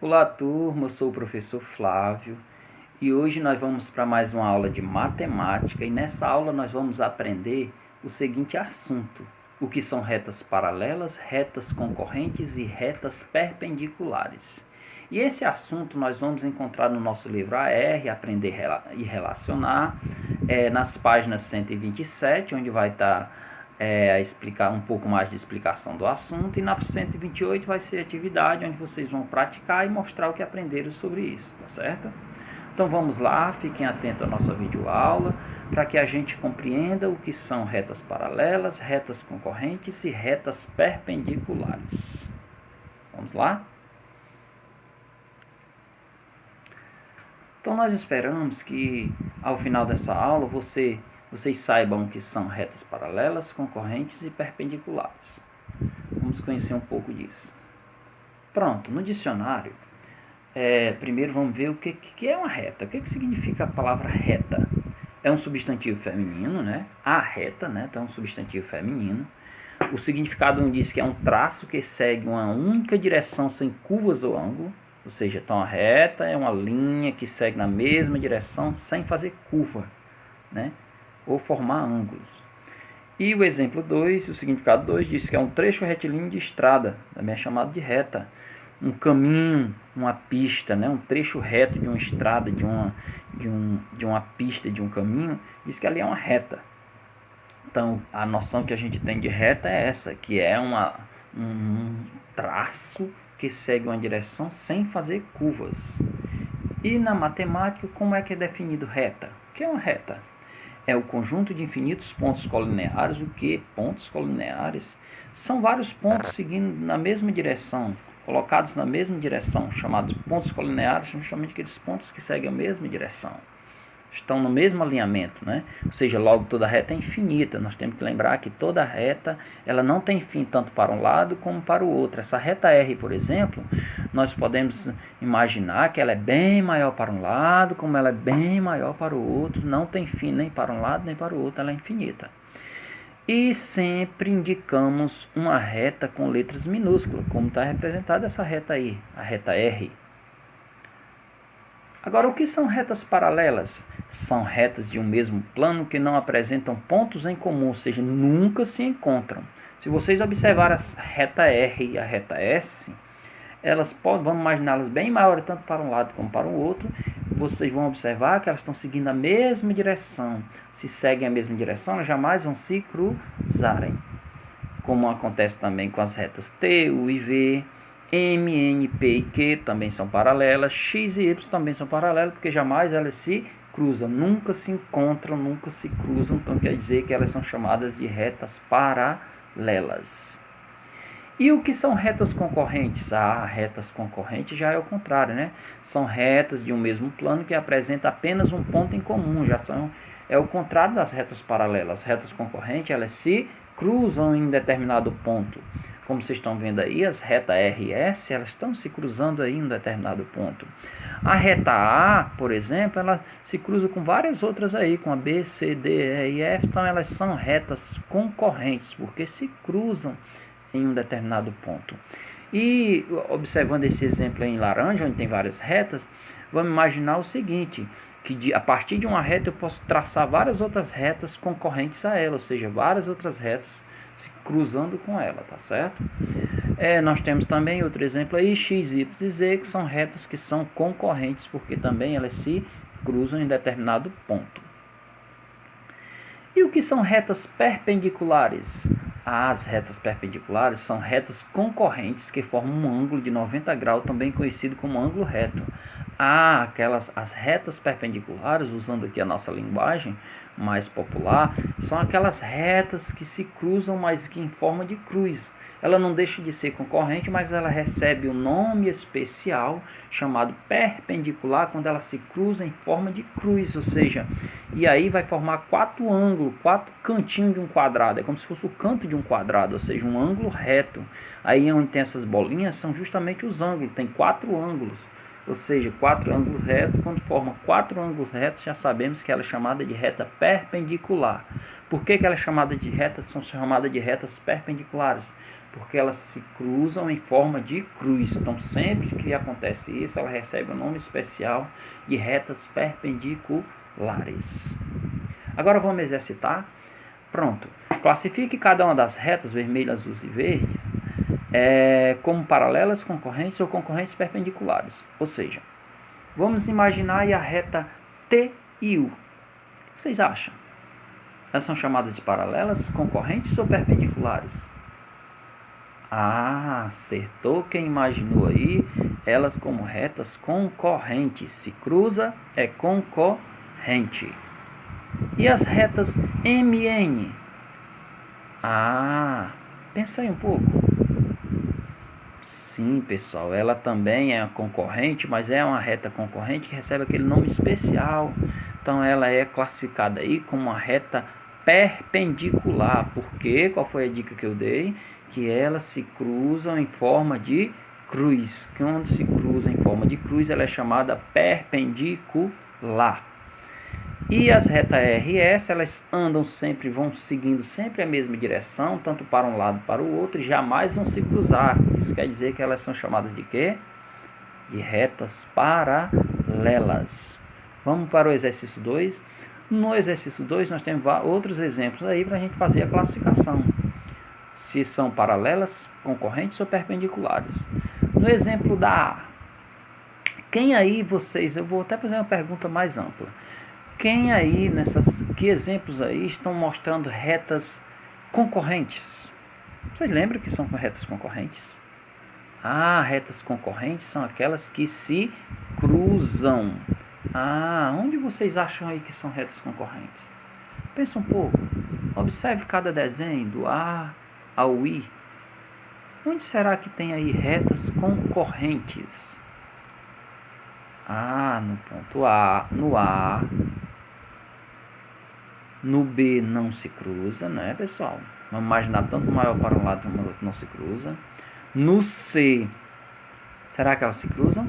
Olá turma, eu sou o professor Flávio e hoje nós vamos para mais uma aula de matemática e nessa aula nós vamos aprender o seguinte assunto: o que são retas paralelas, retas concorrentes e retas perpendiculares. E esse assunto nós vamos encontrar no nosso livro AR, Aprender e Relacionar, nas páginas 127, onde vai estar explicar um pouco mais de explicação do assunto, e na 128 vai ser atividade onde vocês vão praticar e mostrar o que aprenderam sobre isso, tá certo? Então vamos lá, fiquem atentos à nossa videoaula para que a gente compreenda o que são retas paralelas, retas concorrentes e retas perpendiculares. Vamos lá? Então nós esperamos que ao final dessa aula vocês saibam o que são retas paralelas, concorrentes e perpendiculares. Vamos conhecer um pouco disso. Pronto, no dicionário, primeiro vamos ver o que é uma reta. O que significa a palavra reta? É um substantivo feminino, né? A reta, né? Então é um substantivo feminino. O significado diz que é um traço que segue uma única direção sem curvas ou ângulo. Ou seja, então a reta é uma linha que segue na mesma direção sem fazer curva, né? Ou formar ângulos. E o exemplo 2, o significado 2, diz que é um trecho retilíneo de estrada, também é chamado de reta. Um caminho, uma pista, né? Um trecho reto de uma estrada, de uma pista, de um caminho, diz que ali é uma reta. Então, a noção que a gente tem de reta é essa, que é um traço que segue uma direção sem fazer curvas. E na matemática, como é que é definido reta? O que é uma reta? É o conjunto de infinitos pontos colineares. O que? Pontos colineares são vários pontos seguindo na mesma direção, colocados na mesma direção, chamados pontos colineares, são justamente aqueles pontos que seguem a mesma direção. Estão no mesmo alinhamento, né? Ou seja, logo toda reta é infinita. Nós temos que lembrar que toda reta ela não tem fim tanto para um lado como para o outro. Essa reta R, por exemplo, nós podemos imaginar que ela é bem maior para um lado, como ela é bem maior para o outro. Não tem fim nem para um lado nem para o outro, ela é infinita. E sempre indicamos uma reta com letras minúsculas, como está representada essa reta aí, a reta R. Agora, o que são retas paralelas? São retas de um mesmo plano que não apresentam pontos em comum, ou seja, nunca se encontram. Se vocês observarem a reta R e a reta S, vamos imaginá-las bem maiores tanto para um lado como para o outro. Vocês vão observar que elas estão seguindo a mesma direção. Se seguem a mesma direção, elas jamais vão se cruzarem. Como acontece também com as retas T, U e V. M, N, P e Q também são paralelas, X e Y também são paralelas, porque jamais elas se cruzam, nunca se encontram, nunca se cruzam, então quer dizer que elas são chamadas de retas paralelas. E o que são retas concorrentes? Retas concorrentes já é o contrário, né? São retas de um mesmo plano que apresentam apenas um ponto em comum, é o contrário das retas paralelas. As retas concorrentes, elas se cruzam em determinado ponto. Como vocês estão vendo aí, as retas R e S, elas estão se cruzando aí em um determinado ponto. A reta A, por exemplo, ela se cruza com várias outras aí, com a B, C, D, E e F. Então elas são retas concorrentes, porque se cruzam em um determinado ponto. E observando esse exemplo aí em laranja, onde tem várias retas, vamos imaginar o seguinte, que a partir de uma reta eu posso traçar várias outras retas concorrentes a ela, ou seja, várias outras retas se cruzando com ela, tá certo? Nós temos também outro exemplo aí, X, Y e Z, que são retas que são concorrentes, porque também elas se cruzam em determinado ponto. E o que são retas perpendiculares? As retas perpendiculares são retas concorrentes que formam um ângulo de 90 graus, também conhecido como ângulo reto. As retas perpendiculares, usando aqui a nossa linguagem mais popular, são aquelas retas que se cruzam, mas que em forma de cruz. Ela não deixa de ser concorrente, mas ela recebe um nome especial chamado perpendicular quando ela se cruza em forma de cruz, ou seja, e aí vai formar 4 ângulos, 4 cantinhos de um quadrado, é como se fosse o canto de um quadrado, ou seja, um ângulo reto. Aí onde tem essas bolinhas são justamente os ângulos, tem 4 ângulos. Ou seja, 4 ângulos retos, quando forma 4 ângulos retos, já sabemos que ela é chamada de reta perpendicular. Por que ela é chamada de reta? São chamadas de retas perpendiculares? porque elas se cruzam em forma de cruz. Então, sempre que acontece isso, ela recebe um nome especial de retas perpendiculares. Agora vamos exercitar. Pronto. Classifique cada uma das retas vermelha, azul e verde como paralelas, concorrentes ou concorrentes perpendiculares. Ou seja, vamos imaginar aí a reta T e U. O que vocês acham? Elas são chamadas de paralelas, concorrentes ou perpendiculares? Ah, acertou quem imaginou aí. Elas como retas concorrentes. Se cruza, é concorrente. E as retas MN? Ah, pensa aí um pouco. Sim, pessoal, ela também é concorrente, mas é uma reta concorrente que recebe aquele nome especial. Então ela é classificada aí como uma reta perpendicular. Por quê? Qual foi a dica que eu dei? Que elas se cruzam em forma de cruz. Quando se cruza em forma de cruz, ela é chamada perpendicular. E as retas R e S, elas andam sempre, vão seguindo sempre a mesma direção, tanto para um lado para o outro, e jamais vão se cruzar. Isso quer dizer que elas são chamadas de quê? De retas paralelas. Vamos para o exercício 2. No exercício 2, nós temos outros exemplos aí para a gente fazer a classificação. Se são paralelas, concorrentes ou perpendiculares. No exemplo da A, quem aí vocês, eu vou até fazer uma pergunta mais ampla. Quem aí, que exemplos aí estão mostrando retas concorrentes? Vocês lembram que são retas concorrentes? Ah, retas concorrentes são aquelas que se cruzam. Ah, onde vocês acham aí que são retas concorrentes? Pensa um pouco. Observe cada desenho, do A ao I. Onde será que tem aí retas concorrentes? Ah, no ponto A, no A. No B não se cruza, né, pessoal? Vamos imaginar tanto maior para um lado como para o outro não se cruza. No C, será que elas se cruzam?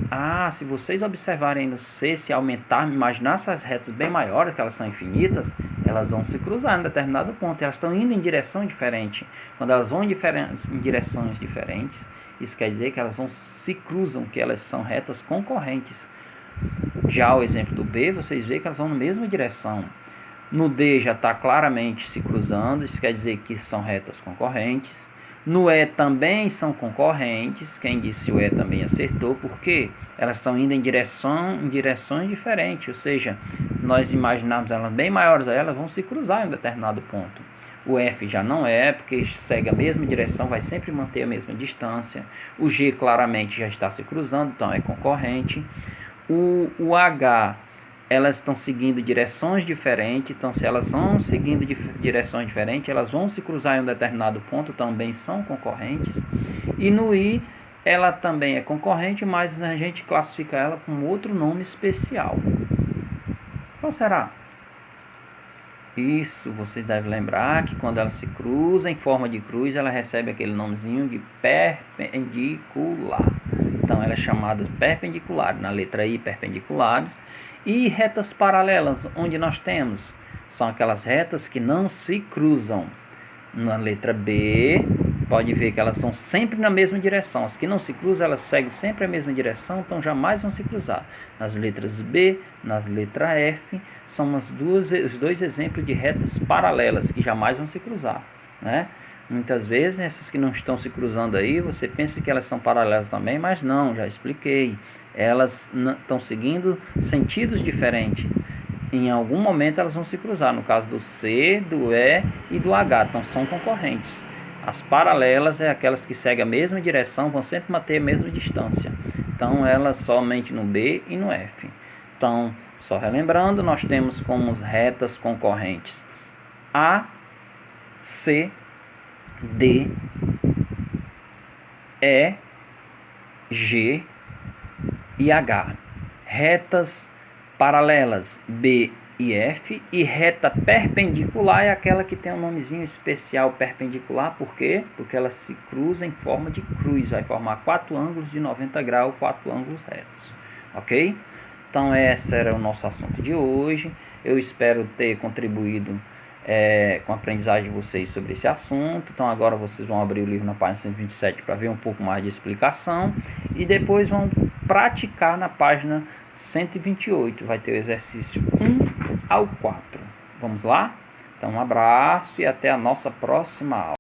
Ah, se vocês observarem no C, se aumentar, imaginar essas retas bem maiores, que elas são infinitas, elas vão se cruzar em determinado ponto. Elas estão indo em direção diferente. Quando elas vão em direções diferentes, isso quer dizer que elas se cruzam, que elas são retas concorrentes. Já o exemplo do B, vocês veem que elas vão na mesma direção. No D já está claramente se cruzando, isso quer dizer que são retas concorrentes. No E também são concorrentes, quem disse o E também acertou, porque elas estão indo em direções diferentes, ou seja, nós imaginarmos elas bem maiores a elas, vão se cruzar em um determinado ponto. O F já não é, porque segue a mesma direção, vai sempre manter a mesma distância. O G claramente já está se cruzando, então é concorrente. O H, elas estão seguindo direções diferentes, então se elas vão seguindo direções diferentes, elas vão se cruzar em um determinado ponto, também são concorrentes. E no I, ela também é concorrente, mas a gente classifica ela com outro nome especial. Qual será? Isso, vocês devem lembrar que quando ela se cruza em forma de cruz, ela recebe aquele nomezinho de perpendicular. Então ela é chamada perpendicular, na letra I, perpendiculares. E retas paralelas, onde nós temos, são aquelas retas que não se cruzam. Na letra B, pode ver que elas são sempre na mesma direção. As que não se cruzam, elas seguem sempre a mesma direção, então jamais vão se cruzar. Nas letras B, nas letras F, são os dois exemplos de retas paralelas, que jamais vão se cruzar, né? Muitas vezes, essas que não estão se cruzando aí, você pensa que elas são paralelas também, mas não, já expliquei. Elas estão seguindo sentidos diferentes. Em algum momento elas vão se cruzar, no caso do C, do E e do H, então são concorrentes. As paralelas é aquelas que seguem a mesma direção, vão sempre manter a mesma distância. Então elas somente no B e no F. Então, só relembrando, nós temos como retas concorrentes A, C, D, E, G e H. Retas paralelas B e F, e reta perpendicular é aquela que tem um nomezinho especial, perpendicular. Por quê? Porque ela se cruza em forma de cruz, vai formar 4 ângulos de 90 graus, 4 ângulos retos, ok? Então esse era o nosso assunto de hoje. Eu espero ter contribuído com a aprendizagem de vocês sobre esse assunto. Então agora vocês vão abrir o livro na página 127 para ver um pouco mais de explicação e depois vão praticar na página 128. Vai ter o exercício 1 ao 4. Vamos lá? Então um abraço e até a nossa próxima aula.